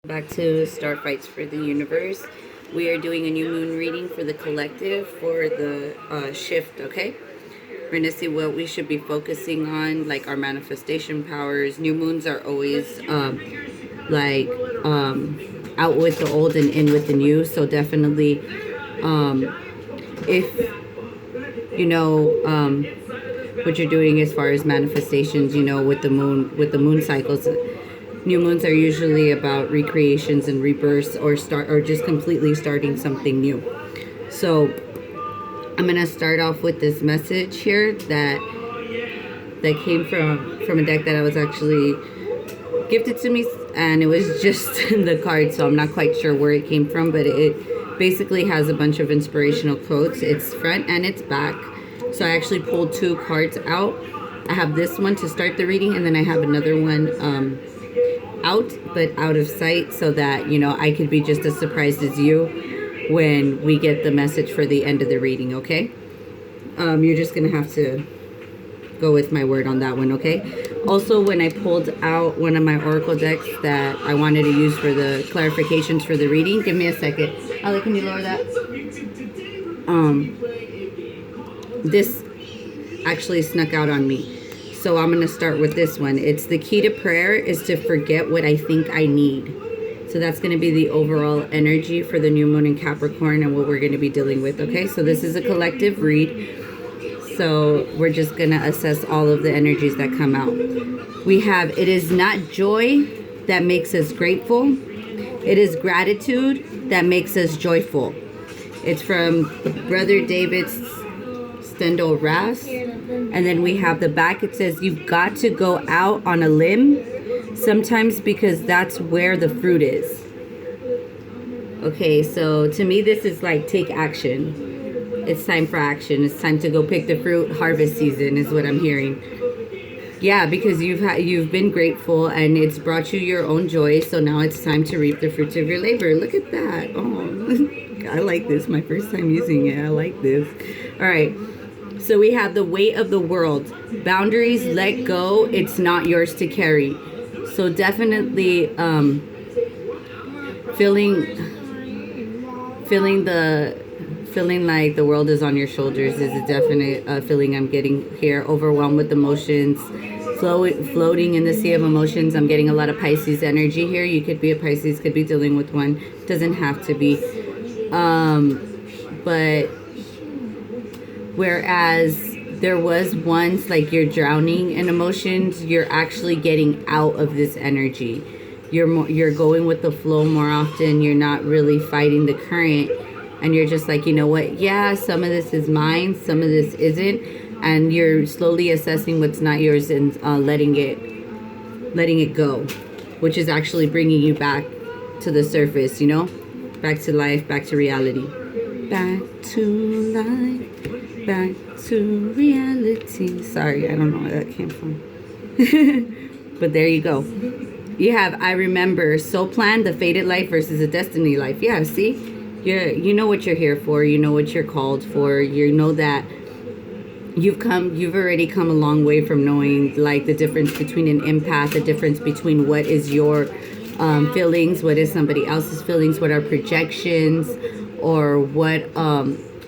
Back to Star Fights for the Universe. We are doing a new moon reading for the collective for the shift, okay? We're going to see what we should be focusing on, like our manifestation powers. New moons are always out with the old and in with the new. So definitely, if you know what you're doing as far as manifestations, with the moon cycles. New moons are usually about recreations and rebirths or just completely starting something new. So I'm gonna start off with this message here that came from a deck that I was actually gifted to me, and it was just the card, so I'm not quite sure where it came from, but it basically has a bunch of inspirational quotes. It's front and it's back. So I actually pulled two cards out. I have this one to start the reading, and then I have another one out but out of sight, so that I could be just as surprised as you when we get the message for the end of the reading. Okay, you're just gonna have to go with my word on that one. Okay, also, when I pulled out one of my oracle decks that I wanted to use for the clarifications for the reading, give me a second. Ali, can you lower that? This actually snuck out on me. So I'm going to start with this one. It's the key to prayer is to forget what I think I need. So that's going to be the overall energy for the new moon in Capricorn and what we're going to be dealing with. Okay, so this is a collective read. So we're just going to assess all of the energies that come out. We have, it is not joy that makes us grateful. It is gratitude that makes us joyful. It's from Brother David's Stendhal Ras. And then we have the back. It says you've got to go out on a limb sometimes because that's where the fruit is. Okay, so to me this is like take action. It's time for action. It's time to go pick the fruit. Harvest season is what I'm hearing. Yeah, because you've been grateful and it's brought you your own joy. So now it's time to reap the fruits of your labor. Look at that. Oh, I like this. My first time using it. I like this. All right. So we have the weight of the world. Boundaries, let go. It's not yours to carry. So definitely feeling like the world is on your shoulders is a definite feeling I'm getting here. Overwhelmed with emotions, floating in the sea of emotions. I'm getting a lot of Pisces energy here. You could be a Pisces, could be dealing with one. Doesn't have to be. But whereas there was once like you're drowning in emotions, you're actually getting out of this energy. You're going with the flow more often. You're not really fighting the current, and you're just like, you know what? Yeah, some of this is mine, some of this isn't, and you're slowly assessing what's not yours and letting it go, which is actually bringing you back to the surface. Back to life, back to reality, back to life. Back to reality. Sorry, I don't know where that came from. But there you go. You have I remember, so planned, the fated life versus a destiny life. Yeah, see? You know what you're here for. You know what you're called for. You know that you've already come a long way from knowing like the difference between an empath, the difference between what is your feelings, what is somebody else's feelings, what are projections, or what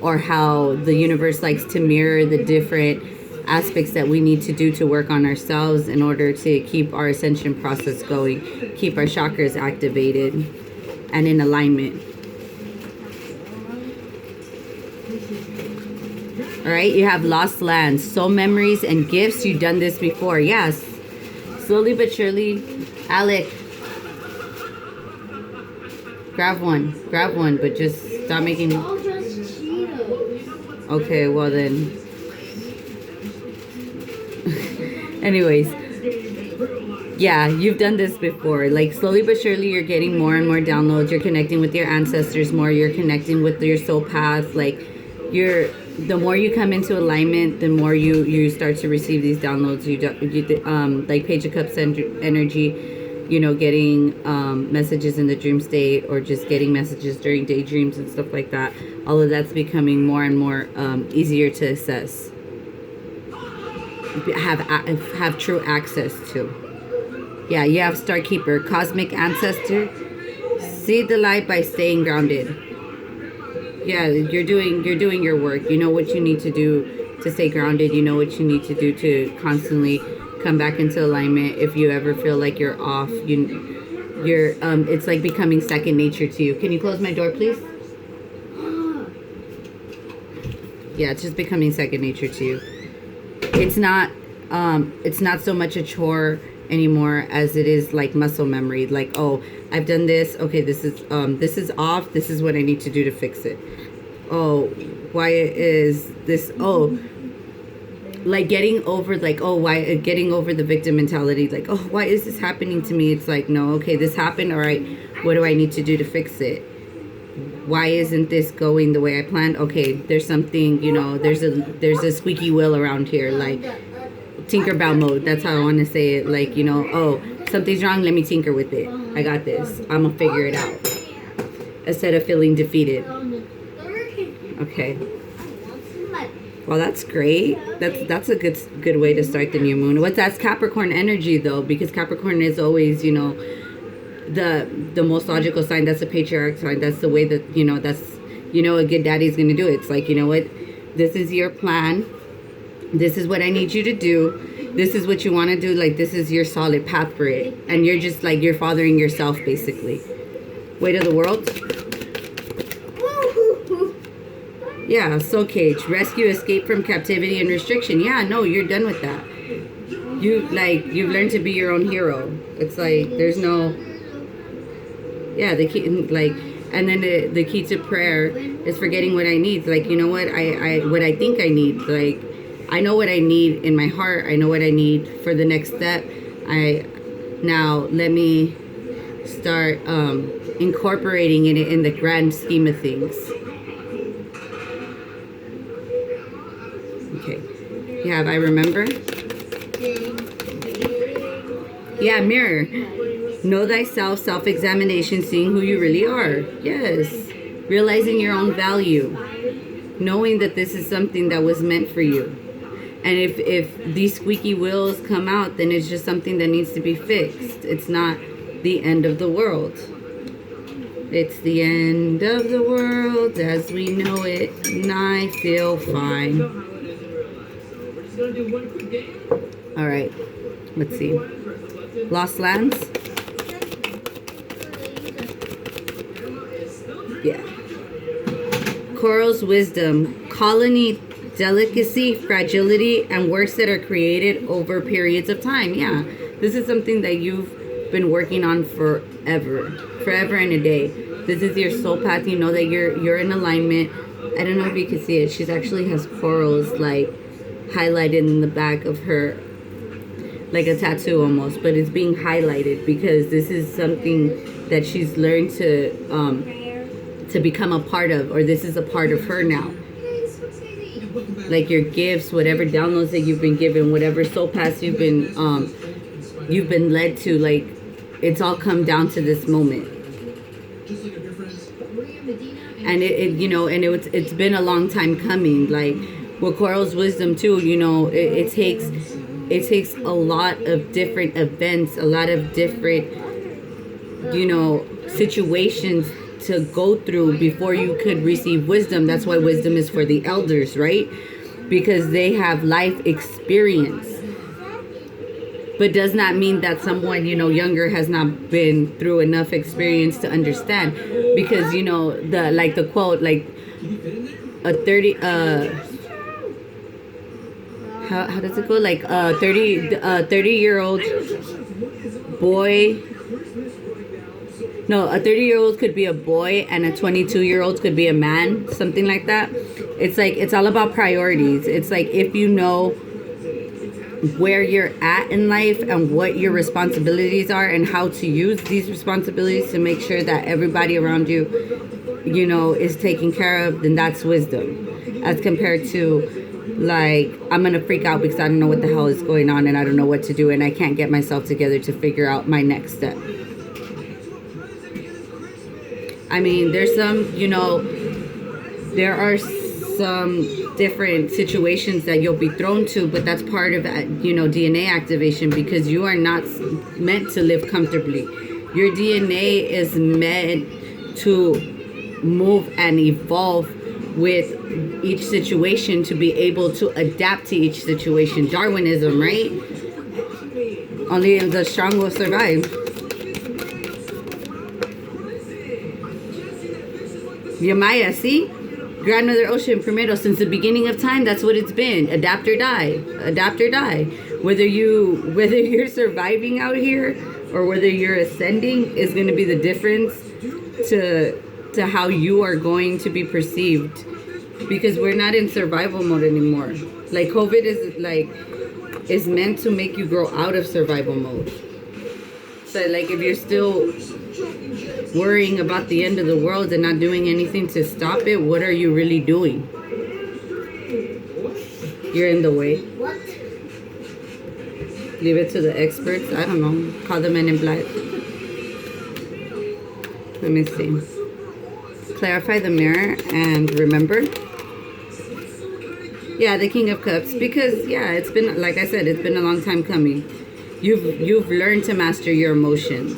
or how the universe likes to mirror the different aspects that we need to do to work on ourselves in order to keep our ascension process going, keep our chakras activated and in alignment. All right, you have lost lands, soul memories and gifts. You've done this before. Yes. Slowly but surely. Alec, grab one, but just stop making... Okay, well then. Anyways, yeah, you've done this before. Like slowly but surely you're getting more and more downloads. You're connecting with your ancestors more. You're connecting with your soul path. Like the more you come into alignment, the more you start to receive these downloads. Like Page of Cups energy, getting messages in the dream state, or just getting messages during daydreams and stuff like that. All of that's becoming more and more easier to assess. Have true access to. Yeah, you have Star Keeper, Cosmic Ancestor. See the light by staying grounded. Yeah, you're doing your work. You know what you need to do to stay grounded. You know what you need to do to constantly come back into alignment. If you ever feel like you're off, you're it's like becoming second nature to you. Can you close my door, please? Yeah, it's just becoming second nature to you. It's not so much a chore anymore as it is like muscle memory. Like, oh, I've done this. Okay, this is off. This is what I need to do to fix it. Oh, why is this? Oh, like getting over getting over the victim mentality. Like, oh, why is this happening to me? It's like, no, okay, this happened. All right, what do I need to do to fix it? Why isn't this going the way I planned? Okay, there's something, there's a squeaky wheel around here, like Tinkerbell mode. That's how I want to say it. Like, oh, something's wrong. Let me tinker with it. I got this. I'm gonna figure it out. Instead of feeling defeated. Okay. Well, that's great. That's a good way to start the new moon. That's Capricorn energy though, because Capricorn is always, the most logical sign. That's a patriarch sign. That's the way that, that's, a good daddy's gonna do it. It's like, you know what? This is your plan. This is what I need you to do. This is what you want to do. Like, this is your solid path for it. And you're just like, you're fathering yourself, basically. Weight of the world. Yeah, soul cage. Rescue, escape from captivity and restriction. Yeah, no, you're done with that. You've learned to be your own hero. It's like, there's no... Yeah, the key, like... And then the key to prayer is forgetting what I need. Like, you know what? What I think I need. Like... I know what I need in my heart. I know what I need for the next step. Now let me start incorporating it in the grand scheme of things. Okay. Yeah, I remember. Yeah, mirror. Know thyself, self-examination, seeing who you really are. Yes. Realizing your own value. Knowing that this is something that was meant for you. And if these squeaky wheels come out, then it's just something that needs to be fixed. It's not the end of the world. It's the end of the world as we know it, and I feel fine. All right, let's see. Lost lands? Yeah. Coral's wisdom, colony, delicacy, fragility, and works that are created over periods of time. Yeah, this is something that you've been working on forever and a day. This is your soul path. You know that you're in alignment. I don't know if you can see it. She actually has corals like highlighted in the back of her, like a tattoo almost, but it's being highlighted because this is something that she's learned to become a part of, or this is a part of her now. Like your gifts, whatever downloads that you've been given, whatever soul paths you've been led to, like it's all come down to this moment. And it's been a long time coming. Like with Coral's wisdom too, it takes a lot of different events, a lot of different situations to go through before you could receive wisdom. That's why wisdom is for the elders, right? Because they have life experience. But does not mean that someone, younger has not been through enough experience to understand. Because, the quote, like a 30, how does it go? Like a 30-year-old boy. No, a 30-year-old could be a boy and a 22-year-old could be a man, something like that. It's like, it's all about priorities. It's like if you know where you're at in life and what your responsibilities are and how to use these responsibilities to make sure that everybody around you, is taken care of, then that's wisdom. As compared to, like, I'm going to freak out because I don't know what the hell is going on and I don't know what to do and I can't get myself together to figure out my next step. I mean, there's some, there are some different situations that you'll be thrown to, but that's part of, DNA activation because you are not meant to live comfortably. Your DNA is meant to move and evolve with each situation, to be able to adapt to each situation. Darwinism, right? Only the strong will survive. Yamaya, see? Grandmother Ocean, primero, since the beginning of time, that's what it's been. Adapt or die. Adapt or die. Whether you're surviving out here or whether you're ascending is going to be the difference to how you are going to be perceived. Because we're not in survival mode anymore. Like, COVID is meant to make you grow out of survival mode. So, like, if you're still worrying about the end of the world and not doing anything to stop it, what are you really doing? You're in the way. What? Leave it to the experts. I don't know. Call the Men in Black. Let me see. Clarify the mirror and remember. Yeah, the King of Cups. Because, yeah, it's been, like I said, it's been a long time coming. You've learned to master your emotions.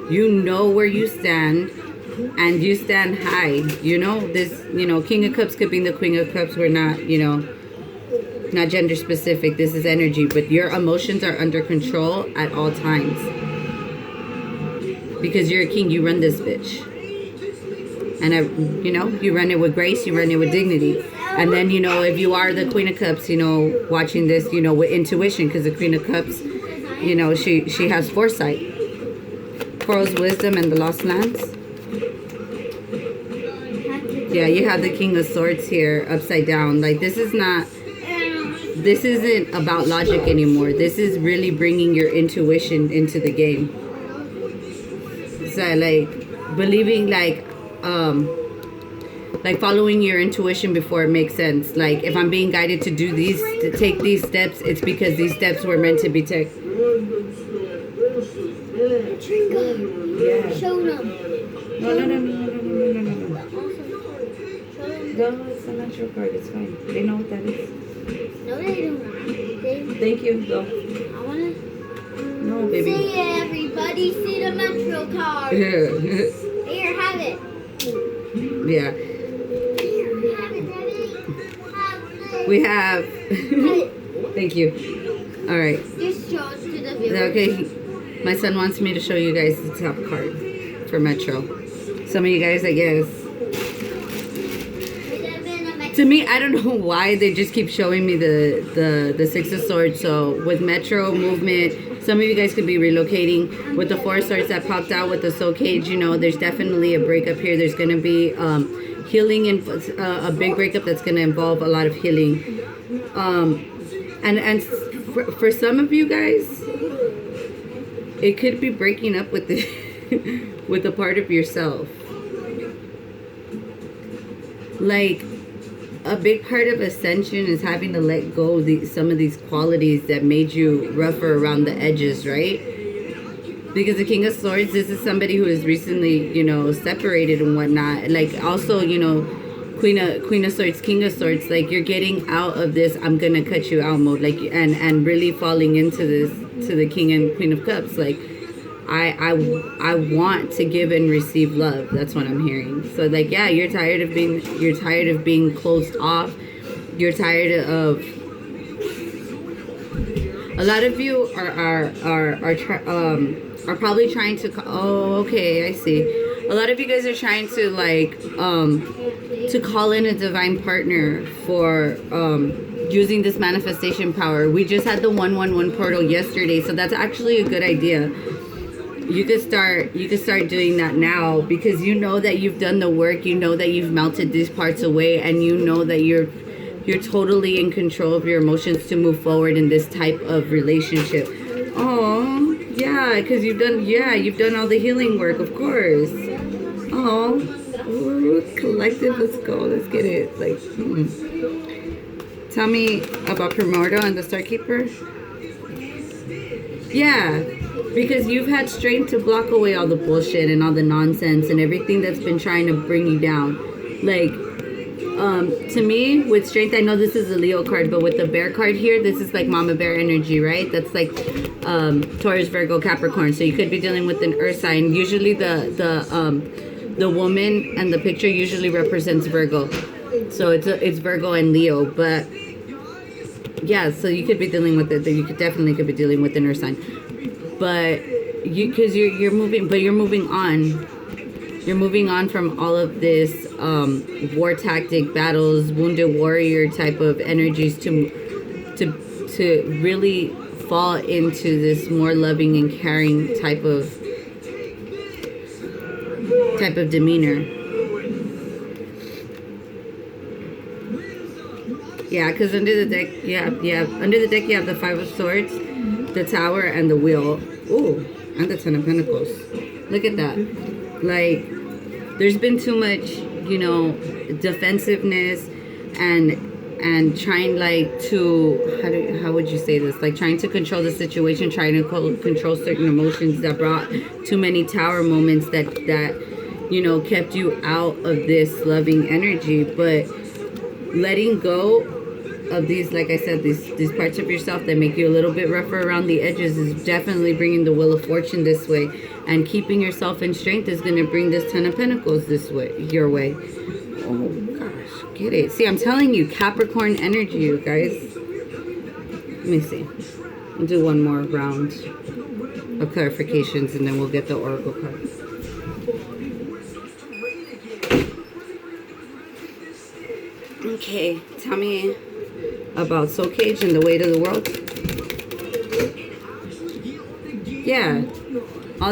You know where you stand, and you stand high. You know, this, King of Cups could be the Queen of Cups. We're not, not gender specific. This is energy, but your emotions are under control at all times. Because you're a king, you run this bitch. And, you run it with grace, you run it with dignity. And then, if you are the Queen of Cups, watching this, with intuition, because the Queen of Cups, she has foresight. Coral's wisdom and the lost lands. Yeah, you have the King of Swords here, upside down. Like, this isn't about logic anymore. This is really bringing your intuition into the game. So, like, believing, like following your intuition before it makes sense. Like, if I'm being guided to do to take these steps, it's because these steps were meant to be taken. Yeah. Show them. No. No, it's a natural card. It's fine. They know what that is. No, they don't. Thank you. Go. I wanna. No, baby. See it, everybody. See the metro card. Here, Here, have it. yeah. Here, have it, Debbie. Have it. We have. Thank you. All right. Just show it to the viewers. Okay. My son wants me to show you guys the top card for Metro. Some of you guys, I guess. To me, I don't know why they just keep showing me the Six of Swords. So with Metro movement, some of you guys could be relocating. With the Four of Swords that popped out with the Soul Cage, there's definitely a breakup here. There's going to be healing and a big breakup that's going to involve a lot of healing. And for some of you guys, it could be breaking up with the with a part of yourself. Like, a big part of ascension is having to let go of some of these qualities that made you rougher around the edges, right? Because the King of Swords, this is somebody who is recently, separated and whatnot. Like, also, Queen of Swords, King of Swords, like, you're getting out of this I'm gonna cut you out mode, like, and really falling into this, to the King and Queen of Cups. Like, I want to give and receive love. That's what I'm hearing. So, like, yeah, you're tired of being closed off. You're tired of. A lot of you are probably trying to. Oh, okay, I see. A lot of you guys are trying to, like, to call in a divine partner for using this manifestation power. We just had the 111 portal yesterday, so that's actually a good idea. You could start doing that now, because you know that you've done the work, you know that you've melted these parts away, and you know that you're totally in control of your emotions to move forward in this type of relationship. Oh, yeah, because you've done all the healing work, of course. Oh, collective, let's go, let's get it. Like, Tell me about Primordial and the Starkeeper. Yeah. Because you've had strength to block away all the bullshit and all the nonsense and everything that's been trying to bring you down. Like, to me, with strength, I know this is a Leo card, but with the bear card here, this is like Mama Bear energy, right? That's like Taurus, Virgo, Capricorn. So you could be dealing with an earth sign. Usually the The woman and the picture usually represents Virgo. So it's Virgo and Leo, but yeah, so you could be dealing with it. You could definitely be dealing with an earth sign, but because you're moving, but you're moving on. You're moving on from all of this war tactic battles, wounded warrior type of energies to really fall into this more loving and caring type of demeanor. Yeah, because under the deck, under the deck you have the Five of Swords, the Tower, and the Wheel. Ooh, and the Ten of Pentacles. Look at that. Like, there's been too much, defensiveness and trying like to, how would you say this? Like trying to control the situation, trying to control certain emotions that brought too many tower moments that kept you out of this loving energy. But letting go of these, like I said, these parts of yourself that make you a little bit rougher around the edges is definitely bringing the Wheel of Fortune this way, and keeping yourself in strength is going to bring this Ten of Pentacles your way. Oh gosh, get it. See, I'm telling you, Capricorn energy, you guys. Let me see. I'll do one more round of clarifications and then we'll get the oracle cards. Okay, tell me about Soul Cage and the weight of the world. Yeah, all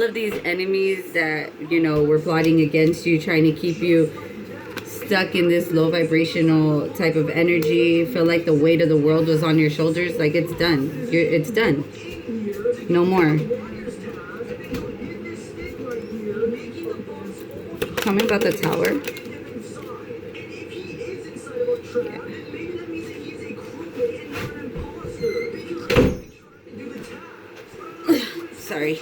of these enemies that were plotting against you, trying to keep you stuck in this low vibrational type of energy, feel like the weight of the world was on your shoulders. Like, it's done. It's done. No more. Tell me about the Tower. Yeah. Sorry.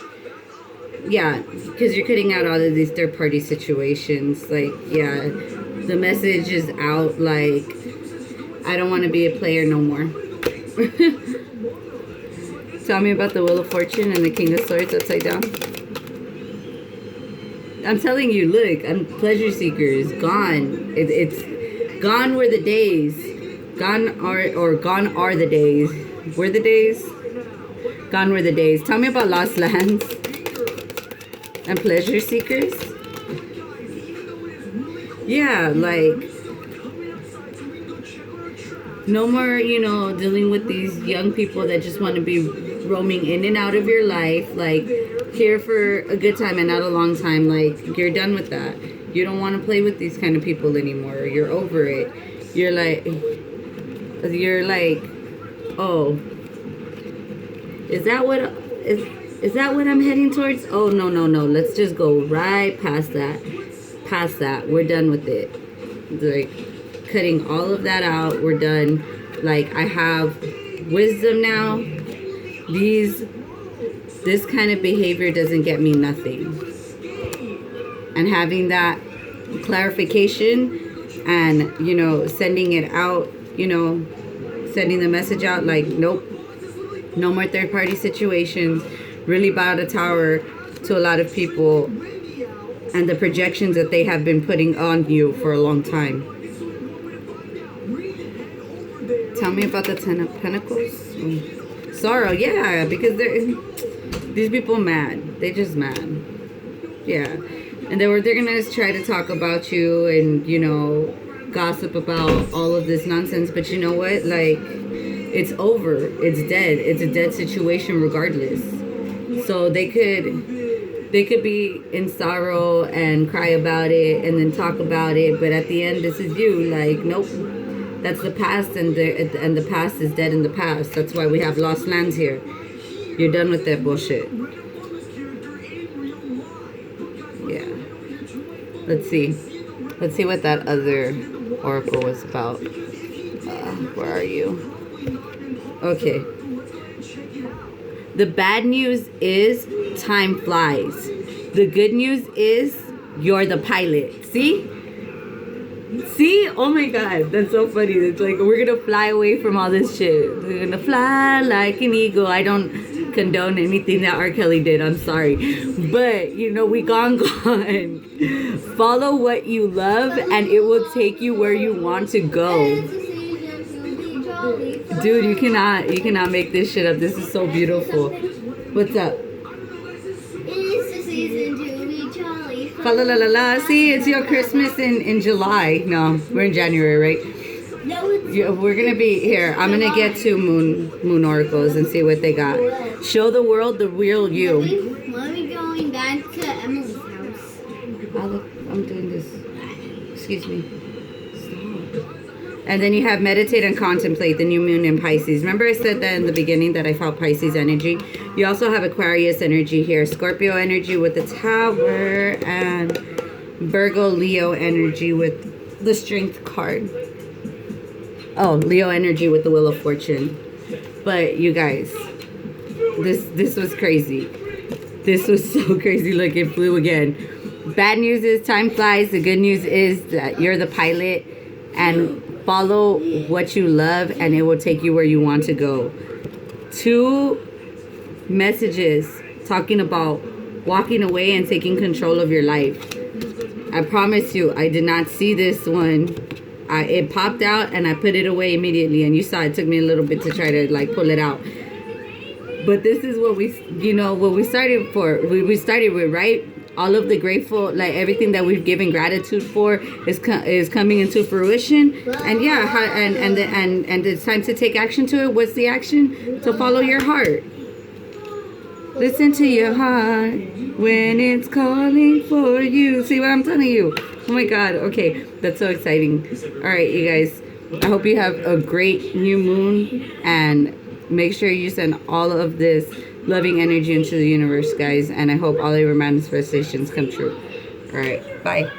Yeah, because you're cutting out all of these third-party situations. Like, yeah, the message is out. Like, I don't want to be a player no more. Tell me about the Wheel of Fortune and the King of Swords upside down. I'm telling you, look, pleasure seekers, gone. It's gone were the days. Gone are the days. Were the days? Gone were the days. Tell me about lost lands and pleasure seekers. Yeah, like, no more, dealing with these young people that just want to be roaming in and out of your life, like, here for a good time and not a long time. Like, you're done with that. You don't want to play with these kind of people anymore. You're over it. You're like, oh, is that what I'm heading towards? Oh, no. Let's just go right past that. We're done with it. Like, cutting all of that out. We're done. Like, I have wisdom now. This kind of behavior doesn't get me nothing. And having that clarification and, sending it out, sending the message out like, nope, no more third-party situations, really bowed a tower to a lot of people and the projections that they have been putting on you for a long time. Tell me about the Ten of Pentacles. Sorrow, yeah, because these people mad. They just mad. Yeah. And they're gonna try to talk about you and, gossip about all of this nonsense. But you know what? Like, it's over. It's dead. It's a dead situation regardless. So they could be in sorrow and cry about it and then talk about it. But at the end, this is you. Like, nope. That's the past, and the past is dead in the past. That's why we have lost lands here. You're done with that bullshit. Yeah. Let's see what that other oracle was about. Where are you? Okay. The bad news is time flies. The good news is you're the pilot. See? Oh my god, that's so funny. It's like, we're gonna fly away from all this shit. We're gonna fly like an eagle. I don't condone anything that R. Kelly did. I'm sorry. But, you know, we gone. Follow what you love and it will take you where you want to go. Dude, you cannot make this shit up. This is so beautiful. What's up? It's the season to be jolly. Fa la la la la. See, it's your Christmas in July. No, we're in January, right? No, it's Yeah, we're gonna be here. I'm gonna get to moon oracles and see what they got. Show the world the real you. Mommy going back to Emily's house. I'm doing this. Excuse me. Stop. And then you have meditate and contemplate the new moon in Pisces. Remember I said that in the beginning that I felt Pisces energy? You also have Aquarius energy here. Scorpio energy with the Tower. And Virgo Leo energy with the Strength card. Oh, Leo energy with the Wheel of Fortune. But you guys, this was crazy. This was so crazy. Look, it flew again. Bad news is time flies. The good news is that you're the pilot and follow what you love and it will take you where you want to go. 2 messages talking about walking away and taking control of your life. I promise you, I did not see this one. It popped out and I put it away immediately, and you saw it took me a little bit to try to like pull it out. But this is what we, you know, what we started for. We started with, right? All of the grateful, like everything that we've given gratitude for is coming into fruition. And yeah, and it's time to take action to it. What's the action? To follow your heart. Listen to your heart when it's calling for you. See what I'm telling you? Oh my God. Okay. That's so exciting. All right, you guys. I hope you have a great new moon. And make sure you send all of this loving energy into the universe, guys. And I hope all your manifestations come true. All right. Bye.